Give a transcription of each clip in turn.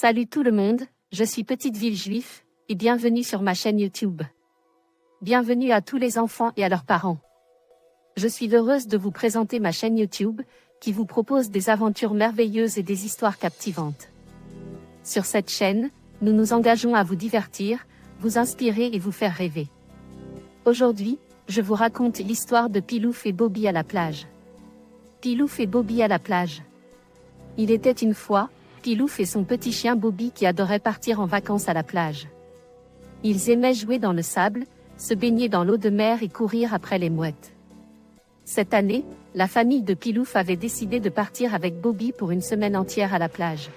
Salut tout le monde, je suis Petite Ville Juif, et bienvenue sur ma chaîne YouTube. Bienvenue à tous les enfants et à leurs parents. Je suis heureuse de vous présenter ma chaîne YouTube, qui vous propose des aventures merveilleuses et des histoires captivantes. Sur cette chaîne, nous nous engageons à vous divertir, vous inspirer et vous faire rêver. Aujourd'hui, je vous raconte l'histoire de Pilouf et Bobby à la plage. Pilouf et Bobby à la plage. Il était une fois, Pilouf et son petit chien Bobby qui adoraient partir en vacances à la plage. Ils aimaient jouer dans le sable, se baigner dans l'eau de mer et courir après les mouettes. Cette année, la famille de Pilouf avait décidé de partir avec Bobby pour une semaine entière à la plage.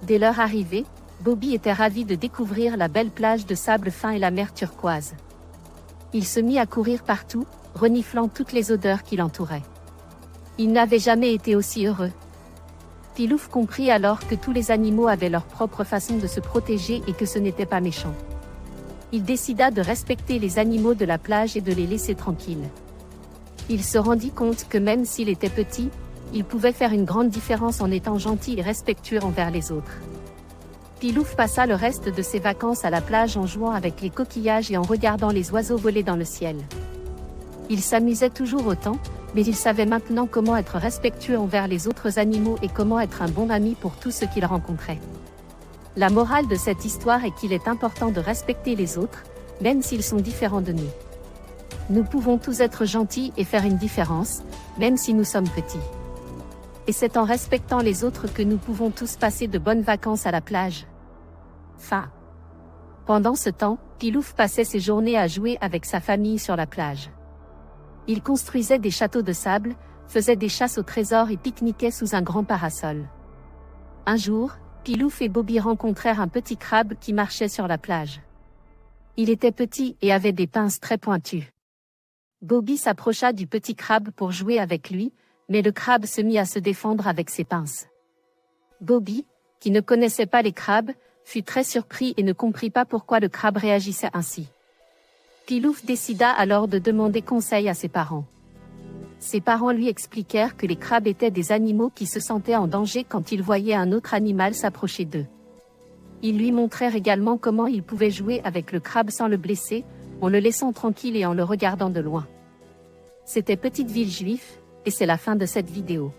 Dès leur arrivée, Bobby était ravi de découvrir la belle plage de sable fin et la mer turquoise. Il se mit à courir partout, reniflant toutes les odeurs qui l'entouraient. Il n'avait jamais été aussi heureux. Pilouf comprit alors que tous les animaux avaient leur propre façon de se protéger et que ce n'était pas méchant. Il décida de respecter les animaux de la plage et de les laisser tranquilles. Il se rendit compte que même s'il était petit, il pouvait faire une grande différence en étant gentil et respectueux envers les autres. Pilouf passa le reste de ses vacances à la plage en jouant avec les coquillages et en regardant les oiseaux voler dans le ciel. Il s'amusait toujours autant, mais il savait maintenant comment être respectueux envers les autres animaux et comment être un bon ami pour tous ceux qu'il rencontrait. La morale de cette histoire est qu'il est important de respecter les autres, même s'ils sont différents de nous. Nous pouvons tous être gentils et faire une différence, même si nous sommes petits. Et c'est en respectant les autres que nous pouvons tous passer de bonnes vacances à la plage. Fin. Pendant ce temps, Pilouf passait ses journées à jouer avec sa famille sur la plage. Il construisait des châteaux de sable, faisait des chasses au trésor et pique-niquait sous un grand parasol. Un jour, Pilouf et Bobby rencontrèrent un petit crabe qui marchait sur la plage. Il était petit et avait des pinces très pointues. Bobby s'approcha du petit crabe pour jouer avec lui, mais le crabe se mit à se défendre avec ses pinces. Bobby, qui ne connaissait pas les crabes, fut très surpris et ne comprit pas pourquoi le crabe réagissait ainsi. Pilouf décida alors de demander conseil à ses parents. Ses parents lui expliquèrent que les crabes étaient des animaux qui se sentaient en danger quand ils voyaient un autre animal s'approcher d'eux. Ils lui montrèrent également comment ils pouvaient jouer avec le crabe sans le blesser, en le laissant tranquille et en le regardant de loin. C'était Petite Ville Juif, et c'est la fin de cette vidéo.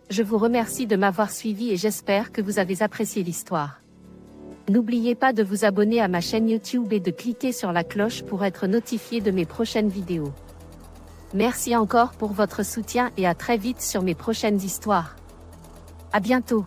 Je vous remercie de m'avoir suivi et j'espère que vous avez apprécié l'histoire. N'oubliez pas de vous abonner à ma chaîne YouTube et de cliquer sur la cloche pour être notifié de mes prochaines vidéos. Merci encore pour votre soutien et à très vite sur mes prochaines histoires. À bientôt.